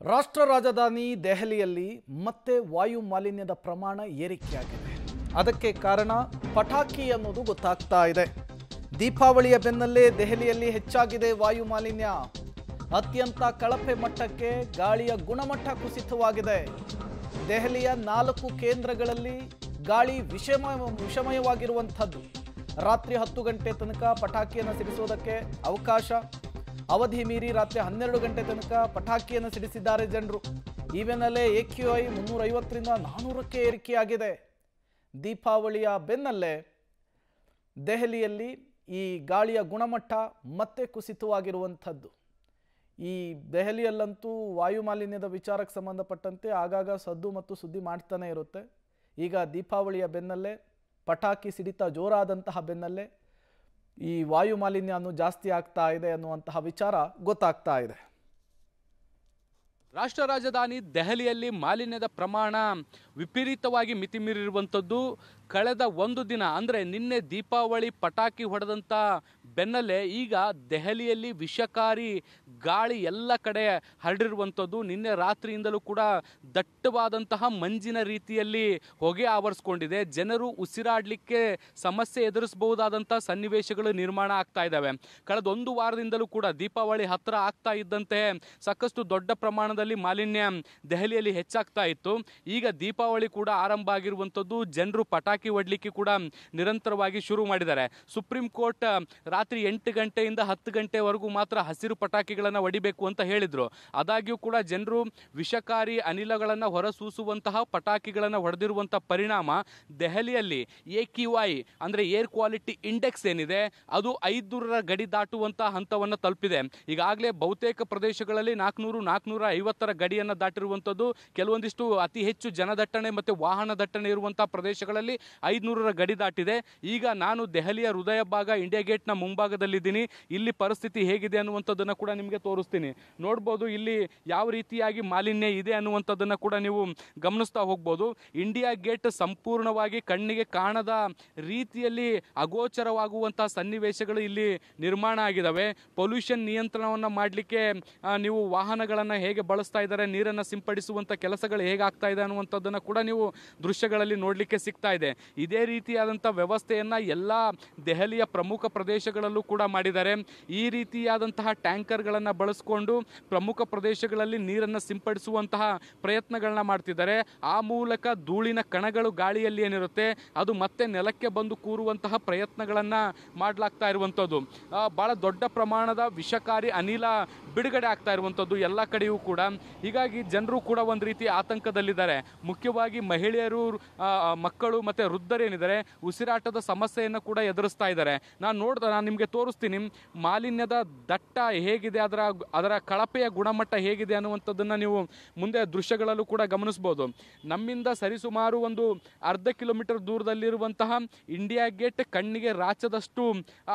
ರಾಷ್ಟ್ರ ರಾಜಧಾನಿ ದೆಹಲಿಯಲ್ಲಿ ಮತ್ತೆ ವಾಯು ಮಾಲಿನ್ಯದ ಪ್ರಮಾಣ ಏರಿಕೆಯಾಗಿದೆ. ಅದಕ್ಕೆ ಕಾರಣ ಪಟಾಕಿ ಅನ್ನೋದು ಗೊತ್ತಾಗ್ತಾ ಇದೆ. ದೀಪಾವಳಿಯ ಬೆನ್ನಲ್ಲೇ ದೆಹಲಿಯಲ್ಲಿ ಹೆಚ್ಚಾಗಿದೆ ವಾಯು ಮಾಲಿನ್ಯ. ಅತ್ಯಂತ ಕಳಪೆ ಮಟ್ಟಕ್ಕೆ ಗಾಳಿಯ ಗುಣಮಟ್ಟ ಕುಸಿತವಾಗಿದೆ. ದೆಹಲಿಯ 4 ಕೇಂದ್ರಗಳಲ್ಲಿ ಗಾಳಿ ವಿಷಮಯವಾಗಿರುವಂಥದ್ದು. ರಾತ್ರಿ 10 ಗಂಟೆ ತನಕ ಪಟಾಕಿಯನ್ನು ಸಿಡಿಸೋದಕ್ಕೆ ಅವಕಾಶ. ಅವಧಿ ಮೀರಿ ರಾತ್ರಿ 12 ಗಂಟೆ ತನಕ ಪಟಾಕಿಯನ್ನು ಸಿಡಿಸಿದ್ದಾರೆ ಜನರು. ಈ ಬೆನ್ನಲ್ಲೇ AQI 350ರಿಂದ 400ಕ್ಕೆ ಏರಿಕೆಯಾಗಿದೆ. ದೀಪಾವಳಿಯ ಬೆನ್ನಲ್ಲೇ ದೆಹಲಿಯಲ್ಲಿ ಈ ಗಾಳಿಯ ಗುಣಮಟ್ಟ ಮತ್ತೆ ಕುಸಿತವಾಗಿರುವಂಥದ್ದು. ಈ ದೆಹಲಿಯಲ್ಲಂತೂ ವಾಯು ಮಾಲಿನ್ಯದ ವಿಚಾರಕ್ಕೆ ಸಂಬಂಧಪಟ್ಟಂತೆ ಆಗಾಗ ಸದ್ದು ಮತ್ತು ಸುದ್ದಿ ಮಾಡ್ತಾನೆ ಇರುತ್ತೆ. ಈಗ ದೀಪಾವಳಿಯ ಬೆನ್ನಲ್ಲೇ ಪಟಾಕಿ ಸಿಡಿತ ಜೋರಾದಂತಹ ಬೆನ್ನಲ್ಲೇ ಈ ವಾಯು ಮಾಲಿನ್ಯ ಜಾಸ್ತಿ ಆಗ್ತಾ ಇದೆ ಅನ್ನುವಂತಹ ವಿಚಾರ ಗೊತ್ತಾಗ್ತಾ ಇದೆ. ರಾಷ್ಟ್ರ ರಾಜಧಾನಿ ದೆಹಲಿಯಲ್ಲಿ ಮಾಲಿನ್ಯದ ಪ್ರಮಾಣ ವಿಪರೀತವಾಗಿ ಮಿತಿಮೀರಿರುವಂಥದ್ದು. ಕಳೆದ ಒಂದು ದಿನ ಅಂದರೆ ನಿನ್ನೆ ದೀಪಾವಳಿ ಪಟಾಕಿ ಹೊಡೆದಂಥ ಬೆನ್ನಲ್ಲೇ ಈಗ ದೆಹಲಿಯಲ್ಲಿ ವಿಷಕಾರಿ ಗಾಳಿ ಎಲ್ಲ ಕಡೆ ಹರಡಿರುವಂಥದ್ದು. ನಿನ್ನೆ ರಾತ್ರಿಯಿಂದಲೂ ಕೂಡ ದಟ್ಟವಾದಂತಹ ಮಂಜಿನ ರೀತಿಯಲ್ಲಿ ಹೊಗೆ ಆವರಿಸ್ಕೊಂಡಿದೆ. ಜನರು ಉಸಿರಾಡಲಿಕ್ಕೆ ಸಮಸ್ಯೆ ಎದುರಿಸಬಹುದಾದಂಥ ಸನ್ನಿವೇಶಗಳು ನಿರ್ಮಾಣ ಆಗ್ತಾ ಇದ್ದಾವೆ. ಕಳೆದ ಒಂದು ವಾರದಿಂದಲೂ ಕೂಡ ದೀಪಾವಳಿ ಹತ್ತಿರ ಆಗ್ತಾ ಇದ್ದಂತೆ ಸಾಕಷ್ಟು ದೊಡ್ಡ ಪ್ರಮಾಣದಲ್ಲಿ ಮಾಲಿನ್ಯ ದೆಹಲಿಯಲ್ಲಿ ಹೆಚ್ಚಾಗ್ತಾ ಇತ್ತು. ಈಗ ದೀಪಾವಳಿ ಕೂಡ ಆರಂಭ ಆಗಿರುವಂಥದ್ದು. ಜನರು ಪಟಾಕಿ ಹೊಡ್ಲಿಕ್ಕೆ ಕೂಡ ನಿರಂತರವಾಗಿ ಶುರು ಮಾಡಿದ್ದಾರೆ. ಸುಪ್ರೀಂ ಕೋರ್ಟ್ ರಾತ್ರಿ 8 ಗಂಟೆಯಿಂದ 10 ಗಂಟೆವರೆಗೂ ಮಾತ್ರ ಹಸಿರು ಪಟಾಕಿಗಳನ್ನು ಹೊಡಿಬೇಕು ಅಂತ ಹೇಳಿದ್ರು. ಆದಾಗ್ಯೂ ಕೂಡ ಜನರು ವಿಷಕಾರಿ ಅನಿಲಗಳನ್ನು ಹೊರಸೂಸುವಂತಹ ಪಟಾಕಿಗಳನ್ನು ಹೊಡೆದಿರುವಂಥ ಪರಿಣಾಮ ದೆಹಲಿಯಲ್ಲಿ AQI ಅಂದರೆ ಏರ್ ಕ್ವಾಲಿಟಿ ಇಂಡೆಕ್ಸ್ ಏನಿದೆ ಅದು 500ರ ಗಡಿ ದಾಟುವಂಥ ಹಂತವನ್ನು ತಲುಪಿದೆ. ಈಗಾಗಲೇ ಬಹುತೇಕ ಪ್ರದೇಶಗಳಲ್ಲಿ 400-450ರ ಗಡಿಯನ್ನು ದಾಟಿರುವಂಥದ್ದು. ಕೆಲವೊಂದಿಷ್ಟು ಅತಿ ಹೆಚ್ಚು ಜನದಟ್ಟಣೆ ಮತ್ತು ವಾಹನ ದಟ್ಟಣೆ ಇರುವಂಥ ಪ್ರದೇಶಗಳಲ್ಲಿ 500ರ ಗಡಿ ದಾಟಿದೆ. ಈಗ ನಾನು ದೆಹಲಿಯ ಹೃದಯ ಭಾಗ ಇಂಡಿಯಾ ಗೇಟ್ನ ಮುಂಭಾಗದಲ್ಲಿದ್ದೀನಿ. ಇಲ್ಲಿ ಪರಿಸ್ಥಿತಿ ಹೇಗಿದೆ ಅನ್ನುವಂಥದ್ದನ್ನು ಕೂಡ ನಿಮಗೆ ತೋರಿಸ್ತೀನಿ. ನೋಡ್ಬೋದು ಇಲ್ಲಿ ಯಾವ ರೀತಿಯಾಗಿ ಮಾಲಿನ್ಯ ಇದೆ ಅನ್ನುವಂಥದ್ದನ್ನು ಕೂಡ ನೀವು ಗಮನಿಸ್ತಾ ಹೋಗ್ಬೋದು. ಇಂಡಿಯಾ ಗೇಟ್ ಸಂಪೂರ್ಣವಾಗಿ ಕಣ್ಣಿಗೆ ಕಾಣದ ರೀತಿಯಲ್ಲಿ ಅಗೋಚರವಾಗುವಂಥ ಸನ್ನಿವೇಶಗಳು ಇಲ್ಲಿ ನಿರ್ಮಾಣ ಆಗಿದ್ದಾವೆ. ಪೊಲ್ಯೂಷನ್ ನಿಯಂತ್ರಣವನ್ನು ಮಾಡಲಿಕ್ಕೆ ನೀವು ವಾಹನಗಳನ್ನು ಹೇಗೆ ಬಳಸ್ತಾ ಇದ್ದಾರೆ, ನೀರನ್ನು ಸಿಂಪಡಿಸುವಂಥ ಕೆಲಸಗಳು ಹೇಗಾಗ್ತಾ ಇದೆ ಅನ್ನುವಂಥದ್ದನ್ನು ಕೂಡ ನೀವು ದೃಶ್ಯಗಳಲ್ಲಿ ನೋಡಲಿಕ್ಕೆ ಸಿಗ್ತಾ ಇದೆ. ಇದೇ ರೀತಿಯಾದಂಥ ವ್ಯವಸ್ಥೆಯನ್ನು ಎಲ್ಲ ದೆಹಲಿಯ ಪ್ರಮುಖ ಪ್ರದೇಶಗಳಲ್ಲೂ ಕೂಡ ಮಾಡಿದ್ದಾರೆ. ಈ ರೀತಿಯಾದಂತಹ ಟ್ಯಾಂಕರ್ಗಳನ್ನು ಬಳಸಿಕೊಂಡು ಪ್ರಮುಖ ಪ್ರದೇಶಗಳಲ್ಲಿ ನೀರನ್ನು ಸಿಂಪಡಿಸುವಂತಹ ಪ್ರಯತ್ನಗಳನ್ನ ಮಾಡ್ತಿದ್ದಾರೆ. ಆ ಮೂಲಕ ಧೂಳಿನ ಕಣಗಳು ಗಾಳಿಯಲ್ಲಿ ಏನಿರುತ್ತೆ ಅದು ಮತ್ತೆ ನೆಲಕ್ಕೆ ಬಂದು ಕೂರುವಂತಹ ಪ್ರಯತ್ನಗಳನ್ನು ಮಾಡಲಾಗ್ತಾ ಇರುವಂಥದ್ದು. ಭಾಳ ದೊಡ್ಡ ಪ್ರಮಾಣದ ವಿಷಕಾರಿ ಅನಿಲ ಬಿಡುಗಡೆ ಆಗ್ತಾ ಇರುವಂಥದ್ದು ಎಲ್ಲ ಕಡೆಯೂ ಕೂಡ. ಹೀಗಾಗಿ ಜನರು ಕೂಡ ಒಂದು ರೀತಿ ಆತಂಕದಲ್ಲಿದ್ದಾರೆ. ಮುಖ್ಯವಾಗಿ ಮಹಿಳೆಯರು, ಮಕ್ಕಳು ಮತ್ತು ವೃದ್ಧರೇನಿದ್ದಾರೆ ಉಸಿರಾಟದ ಸಮಸ್ಯೆಯನ್ನು ಕೂಡ ಎದುರಿಸ್ತಾ ಇದ್ದಾರೆ. ನಾನು ನಿಮಗೆ ತೋರಿಸ್ತೀನಿ ಮಾಲಿನ್ಯದ ದಟ್ಟ ಹೇಗಿದೆ, ಅದರ ಕಳಪೆಯ ಗುಣಮಟ್ಟ ಹೇಗಿದೆ ಅನ್ನುವಂಥದ್ದನ್ನು ನೀವು ಮುಂದೆ ದೃಶ್ಯಗಳಲ್ಲೂ ಕೂಡ ಗಮನಿಸ್ಬೋದು. ನಮ್ಮಿಂದ ಸರಿಸುಮಾರು ಒಂದು ಅರ್ಧ ಕಿಲೋಮೀಟರ್ ದೂರದಲ್ಲಿರುವಂತಹ ಇಂಡಿಯಾ ಗೇಟ್ ಕಣ್ಣಿಗೆ ರಾಚದಷ್ಟು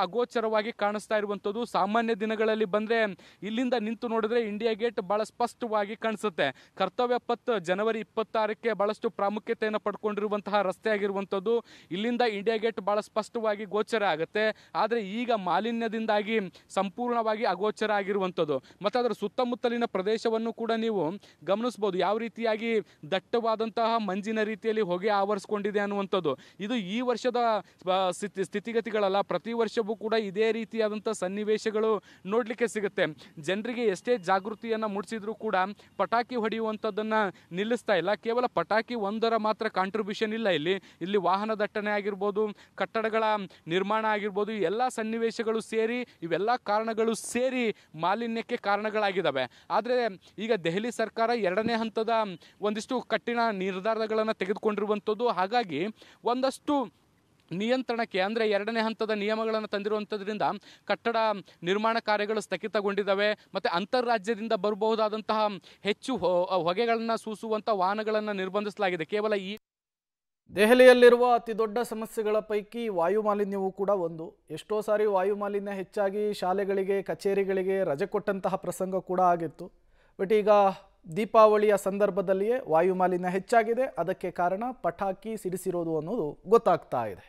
ಅಗೋಚರವಾಗಿ ಕಾಣಿಸ್ತಾ ಇರುವಂಥದ್ದು. ಸಾಮಾನ್ಯ ದಿನಗಳಲ್ಲಿ ಬಂದರೆ ಇಲ್ಲಿಂದ ನಿಂತು ನೋಡಿದ್ರೆ ಇಂಡಿಯಾ ಗೇಟ್ ಭಾಳ ಸ್ಪಷ್ಟವಾಗಿ ಕಾಣಿಸುತ್ತೆ. ಕರ್ತವ್ಯ ಪಥ್ ಜನವರಿ 26ಕ್ಕೆ ಭಾಳಷ್ಟು ಪ್ರಾಮುಖ್ಯತೆಯನ್ನು ಪಡ್ಕೊಂಡಿರುವಂತಹ ರಸ್ತೆ ಆಗಿರುವಂಥದ್ದು. ಇಲ್ಲಿಂದ ಇಂಡಿಯಾ ಗೇಟ್ ಭಾಳ ಸ್ಪಷ್ಟವಾಗಿ ಗೋಚರ ಆಗುತ್ತೆ. ಆದರೆ ಈಗ ಮಾಲಿನ್ಯದಿಂದಾಗಿ ಸಂಪೂರ್ಣವಾಗಿ ಅಗೋಚರ ಆಗಿರುವಂಥದ್ದು. ಮತ್ತು ಅದರ ಸುತ್ತಮುತ್ತಲಿನ ಪ್ರದೇಶವನ್ನು ಕೂಡ ನೀವು ಗಮನಿಸ್ಬೋದು ಯಾವ ರೀತಿಯಾಗಿ ದಟ್ಟವಾದಂತಹ ಮಂಜಿನ ರೀತಿಯಲ್ಲಿ ಹೊಗೆ ಆವರಿಸ್ಕೊಂಡಿದೆ ಅನ್ನುವಂಥದ್ದು. ಇದು ಈ ವರ್ಷದ ಸ್ಥಿತಿಗತಿಗಳಲ್ಲ, ಪ್ರತಿ ವರ್ಷವೂ ಕೂಡ ಇದೇ ರೀತಿಯಾದಂಥ ಸನ್ನಿವೇಶಗಳು ನೋಡಲಿಕ್ಕೆ ಸಿಗುತ್ತೆ. ಜನರಿಗೆ ಎಷ್ಟೇ ಜಾಗೃತಿಯನ್ನು ಮೂಡಿಸಿದ್ರೂ ಕೂಡ ಪಟಾಕಿ ಹೊಡೆಯುವಂಥದ್ದನ್ನು ನಿಲ್ಲಿಸ್ತಾ ಇಲ್ಲ. ಕೇವಲ ಪಟಾಕಿ ಒಂದರ ಮಾತ್ರ ಕಾಂಟ್ರಿಬ್ಯೂಷನ್ ಇಲ್ಲ. ಇಲ್ಲಿ ವಾಹನ ದಟ್ಟಣೆ ಆಗಿರ್ಬೋದು, ಕಟ್ಟಡಗಳ ನಿರ್ಮಾಣ ಆಗಿರ್ಬೋದು, ಎಲ್ಲ ಸನ್ನಿವೇಶಗಳು ಸೇರಿ ಇವೆಲ್ಲ ಕಾರಣಗಳು ಸೇರಿ ಮಾಲಿನ್ಯಕ್ಕೆ ಕಾರಣಗಳಾಗಿದ್ದಾವೆ. ಆದರೆ ಈಗ ದೆಹಲಿ ಸರ್ಕಾರ 2ನೇ ಹಂತದ ಒಂದಿಷ್ಟು ಕಠಿಣ ನಿರ್ಧಾರಗಳನ್ನು ತೆಗೆದುಕೊಂಡಿರುವಂಥದ್ದು. ಹಾಗಾಗಿ ಒಂದಷ್ಟು ನಿಯಂತ್ರಣಕ್ಕೆ ಅಂದರೆ 2ನೇ ಹಂತದ ನಿಯಮಗಳನ್ನು ತಂದಿರುವಂಥದ್ರಿಂದ ಕಟ್ಟಡ ನಿರ್ಮಾಣ ಕಾರ್ಯಗಳು ಸ್ಥಗಿತಗೊಂಡಿದ್ದಾವೆ. ಮತ್ತು ಅಂತರ್ರಾಜ್ಯದಿಂದ ಬರಬಹುದಾದಂತಹ ಹೆಚ್ಚು ಹೊಗೆಗಳನ್ನು ಸೂಸುವಂಥ ವಾಹನಗಳನ್ನು ನಿರ್ಬಂಧಿಸಲಾಗಿದೆ. ಕೇವಲ ಈ ದೆಹಲಿಯಲ್ಲಿರುವ ಅತಿ ದೊಡ್ಡ ಸಮಸ್ಯೆಗಳ ಪೈಕಿ ವಾಯು ಮಾಲಿನ್ಯವೂ ಕೂಡ ಒಂದು. ಎಷ್ಟೋ ಸಾರಿ ವಾಯು ಮಾಲಿನ್ಯ ಹೆಚ್ಚಾಗಿ ಶಾಲೆಗಳಿಗೆ, ಕಚೇರಿಗಳಿಗೆ ರಜೆ ಕೊಟ್ಟಂತಹ ಪ್ರಸಂಗ ಕೂಡ ಆಗಿತ್ತು. ಬಟ್ ಈಗ ದೀಪಾವಳಿಯ ಸಂದರ್ಭದಲ್ಲಿಯೇ ವಾಯು ಮಾಲಿನ್ಯ ಹೆಚ್ಚಾಗಿದೆ. ಅದಕ್ಕೆ ಕಾರಣ ಪಟಾಕಿ ಸಿಡಿಸಿರೋದು ಅನ್ನೋದು ಗೊತ್ತಾಗ್ತಾ ಇದೆ.